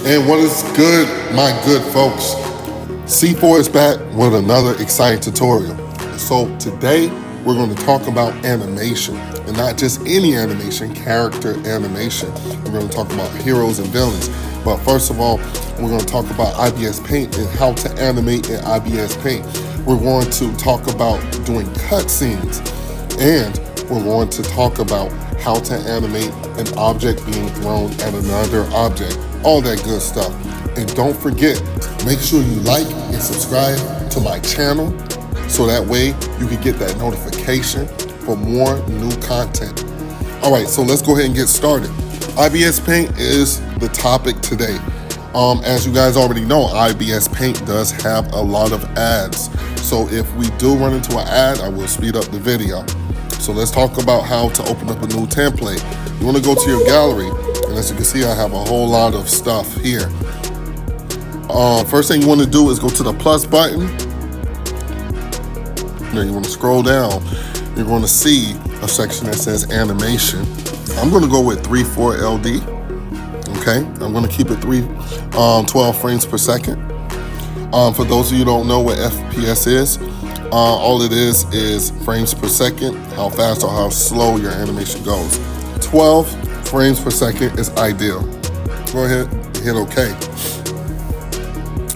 And what is good, my good folks? C4 is back with another exciting tutorial. So today we're going to talk about animation, and not just any animation, character animation. We're going to talk about heroes and villains. But first of all, we're going to talk about IBIS Paint and how to animate in IBIS Paint. We're going to talk about doing cutscenes, and we're going to talk about how to animate an object being thrown at another object, all that good stuff. And don't forget, make sure you like and subscribe to my channel so that way you can get that notification for more new content. All right, so let's go ahead and get started. IBIS Paint is the topic today. As you guys already know, IBIS Paint does have a lot of ads. So if we do run into an ad, I will speed up the video. So let's talk about how to open up a new template. You want to go to your gallery, and as you can see, I have a whole lot of stuff here. First thing you want to do is go to the plus button. Then you want to scroll down. You're going to see a section that says animation. I'm going to go with 3/4 LD. Okay, I'm going to keep it 12 frames per second. For those of you who don't know what FPS is, all it is frames per second, how fast or how slow your animation goes. 12 frames per second is ideal. Go ahead and hit OK.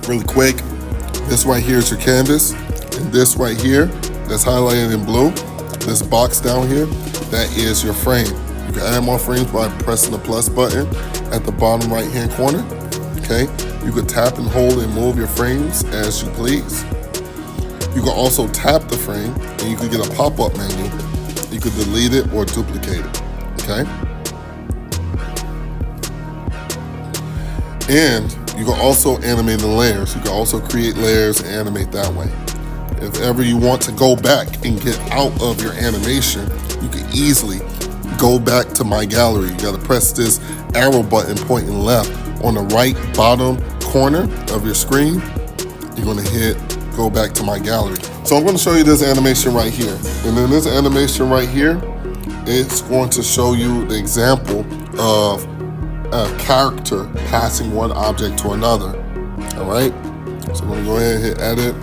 Really quick, this right here is your canvas, and this right here that's highlighted in blue, this box down here, that is your frame. You can add more frames by pressing the plus button at the bottom right hand corner. Okay, you can tap and hold and move your frames as you please. You can also tap the frame and you can get a pop-up menu. You can delete it or duplicate it, okay? And you can also animate the layers. You can also create layers and animate that way. If ever you want to go back and get out of your animation, you can easily go back to my gallery. You gotta press this arrow button pointing left on the right bottom corner of your screen. You're gonna hit go back to my gallery. So I'm going to show you this animation right here. And then this animation right here, it's going to show you the example of a character passing one object to another. All right. So I'm going to go ahead and hit edit.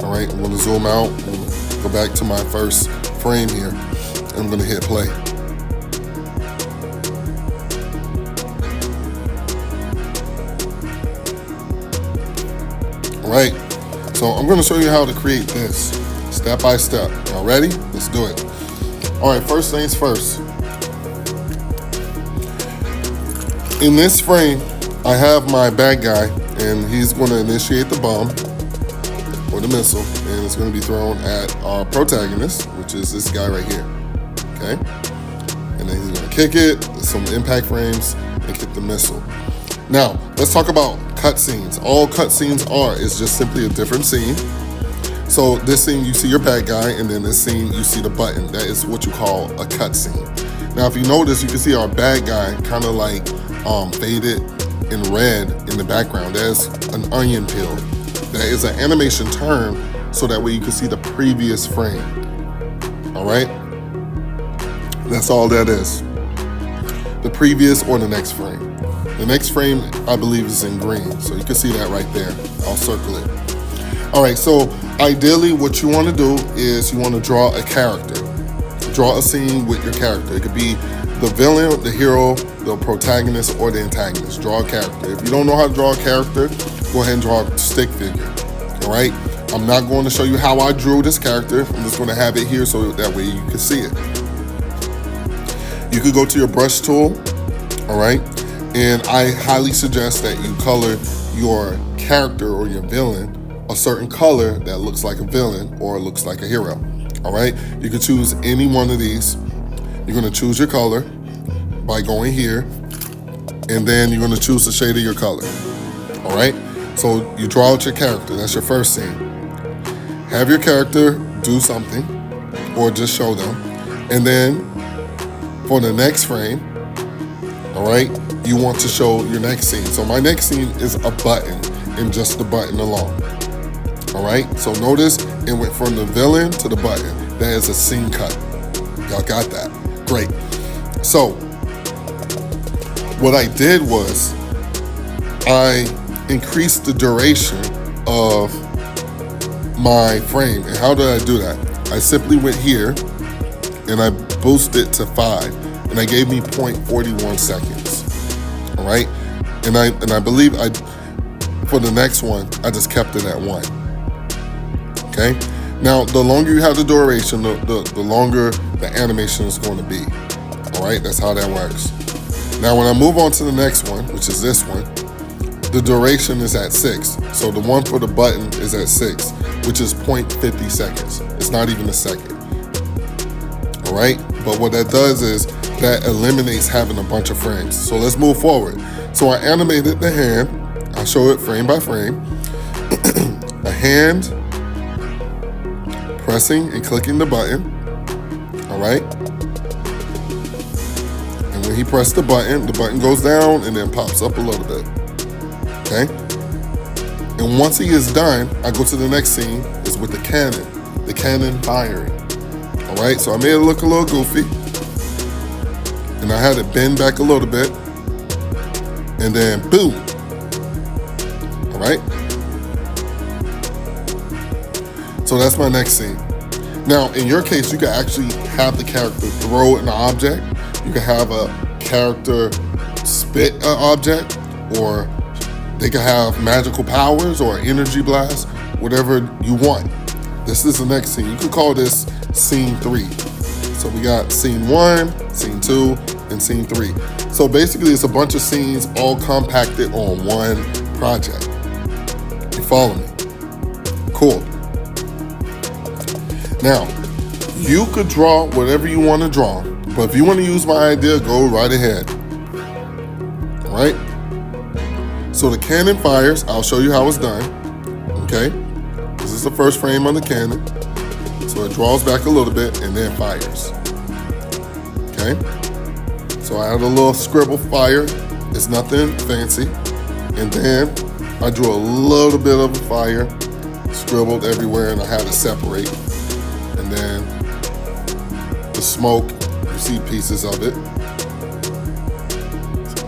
All right. I'm going to zoom out and go back to my first frame here. And I'm going to hit play. All right. So I'm going to show you how to create this step by step. Y'all ready? Let's do it. All right, first things first. In this frame, I have my bad guy, and he's going to initiate the bomb or the missile, and it's going to be thrown at our protagonist, which is this guy right here. Okay? And then he's going to kick it, some impact frames, and kick the missile. Now, let's talk about cutscenes. All cutscenes is just simply a different scene. So this scene, you see your bad guy, and then this scene, you see the button. That is what you call a cutscene. Now, if you notice, you can see our bad guy kind of like faded in red in the background. That's an onion peel. That is an animation term, so that way you can see the previous frame. All right? That's all that is. The previous or the next frame. The next frame, I believe, is in green, so you can see that right there. I'll circle it. All right, so ideally what you want to do is you want to draw a character. Draw a scene with your character. It could be the villain, the hero, the protagonist, or the antagonist. Draw a character. If you don't know how to draw a character, go ahead and draw a stick figure. All right? I'm not going to show you how I drew this character. I'm just going to have it here so that way you can see it. You could go to your brush tool, all right? And I highly suggest that you color your character or your villain a certain color that looks like a villain or looks like a hero. All right, you can choose any one of these. You're going to choose your color by going here, and then you're going to choose the shade of your color. All right, so you draw out your character. That's your first scene. Have your character do something or just show them, and then for the next frame, all right, you want to show your next scene. So my next scene is a button and just the button alone. All right, so notice it went from the villain to the button. That is a scene cut. Y'all got that? Great. So what I did was I increased the duration of my frame. And how did I do that? I simply went here and I boosted it to 5, and I gave me 0.41 seconds. All right, and I believe for the next one I just kept it at 1. Okay, now the longer you have the duration, the longer the animation is going to be. All right, that's how that works. Now when I move on to the next one, which is this one, the duration is at 6. So the one for the button is at 6, which is 0.50 seconds. It's not even a second. All right, but what that does is that eliminates having a bunch of frames. So let's move forward. So I animated the hand. I'll show it frame by frame. A hand pressing and clicking the button. All right. And when he pressed the button goes down and then pops up a little bit. Okay. And once he is done, I go to the next scene. Is with the cannon firing. All right. So I made it look a little goofy, and I had it bend back a little bit, and then boom. All right. So that's my next scene. Now, in your case, you can actually have the character throw an object. You can have a character spit an object, or they can have magical powers or energy blast, whatever you want. This is the next scene. You could call this scene 3. So we got scene 1, scene 2, and scene 3. So basically it's a bunch of scenes all compacted on one project. You follow me? Cool. Now, you could draw whatever you want to draw, but if you want to use my idea, go right ahead. All right? So the cannon fires. I'll show you how it's done. Okay? This is the first frame on the cannon. So it draws back a little bit and then fires. Okay? So I had a little scribble fire. It's nothing fancy. And then I drew a little bit of a fire, scribbled everywhere, and I had it separate. And then the smoke, you see pieces of it.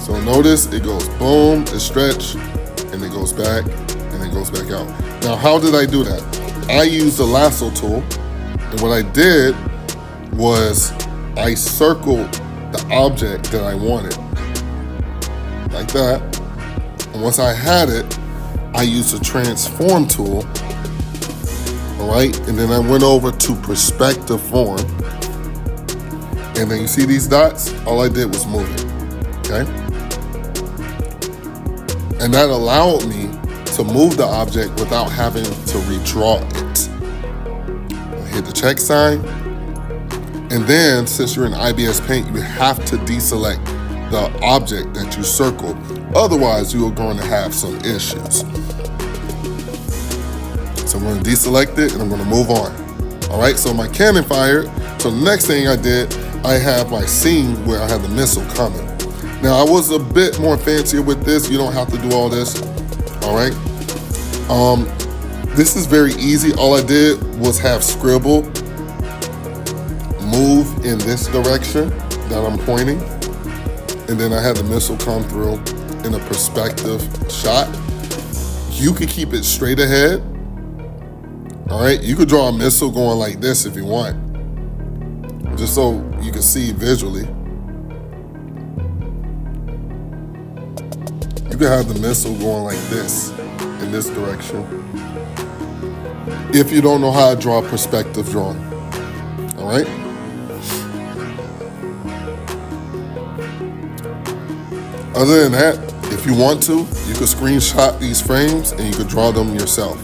So notice it goes boom, it stretch, and it goes back, and it goes back out. Now, how did I do that? I used the lasso tool, and what I did was I circled the object that I wanted, like that. And once I had it, I used the transform tool, all right? And then I went over to perspective form, and then you see these dots? All I did was move it, okay? And that allowed me to move the object without having to redraw it. I hit the check sign. And then, since you're in IBIS Paint, you have to deselect the object that you circled. Otherwise, you're going to have some issues. So I'm going to deselect it and I'm going to move on. All right, so my cannon fired. So the next thing I did, I have my scene where I have the missile coming. Now, I was a bit more fancier with this. You don't have to do all this, all right? This is very easy. All I did was have scribble move in this direction that I'm pointing. And then I had the missile come through in a perspective shot. You could keep it straight ahead, all right? You could draw a missile going like this if you want, just so you can see visually. You can have the missile going like this, in this direction, if you don't know how to draw perspective drawing, all right? Other than that, if you want to, you could screenshot these frames and you could draw them yourself.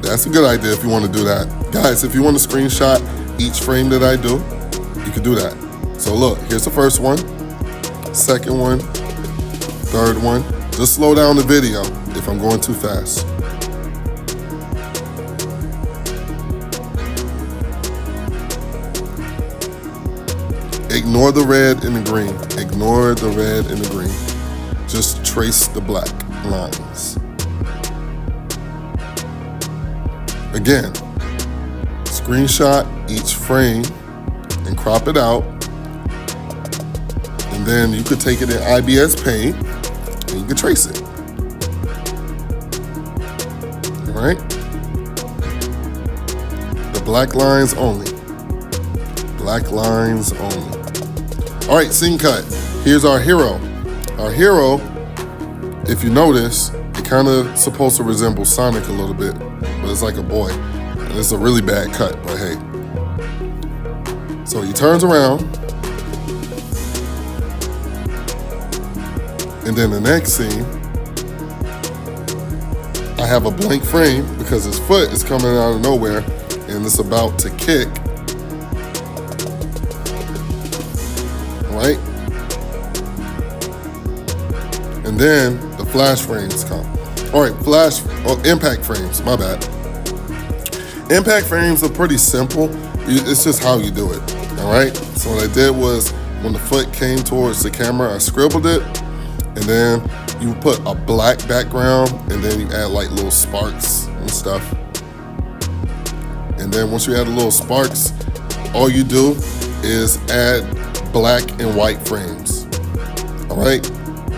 That's a good idea if you want to do that. Guys, if you want to screenshot each frame that I do, you could do that. So look, here's the first one, second one, third one. Just slow down the video if I'm going too fast. Ignore the red and the green. Ignore the red and the green. Just trace the black lines. Again, screenshot each frame and crop it out. And then you could take it in IBIS Paint and you can trace it. All right? The black lines only. Black lines only. All right, scene cut. Here's our hero. Our hero, if you notice, it kind of supposed to resemble Sonic a little bit, but it's like a boy. And it's a really bad cut, but hey. So he turns around, and then the next scene, I have a blank frame because his foot is coming out of nowhere and it's about to kick. Right? And then the flash frames come. All right, impact frames, my bad. Impact frames are pretty simple. It's just how you do it, all right? So what I did was when the foot came towards the camera, I scribbled it, and then you put a black background, and then you add like little sparks and stuff. And then once you add the little sparks, all you do is add black and white frames, all right?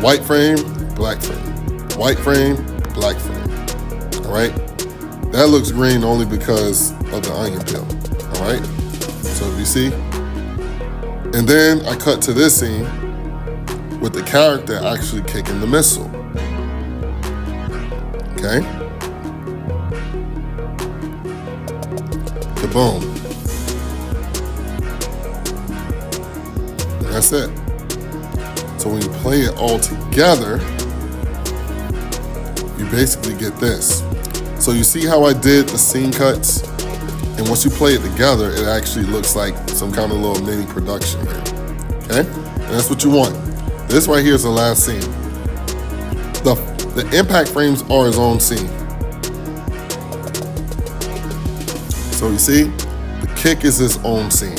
White frame, black frame. White frame, black frame, all right? That looks green only because of the onion peel, all right? So you see? And then I cut to this scene with the character actually kicking the missile, okay? Kaboom. And that's it. So when you play it all together, you basically get this. So you see how I did the scene cuts? And once you play it together, it actually looks like some kind of little mini production here, okay? And that's what you want. This right here is the last scene. The impact frames are his own scene. So you see, the kick is his own scene.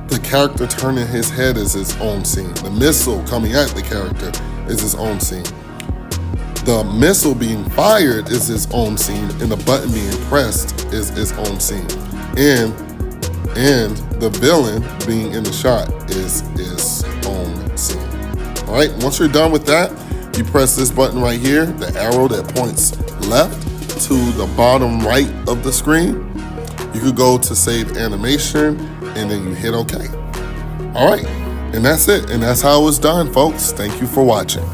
The character turning his head is his own scene. The missile coming at the character is his own scene. The missile being fired is his own scene, and the button being pressed is his own scene. And the villain being in the shot is his own scene. All right, once you're done with that, you press this button right here, the arrow that points left to the bottom right of the screen. You could go to save animation, and then you hit OK. All right, and that's it. And that's how it's done, folks. Thank you for watching.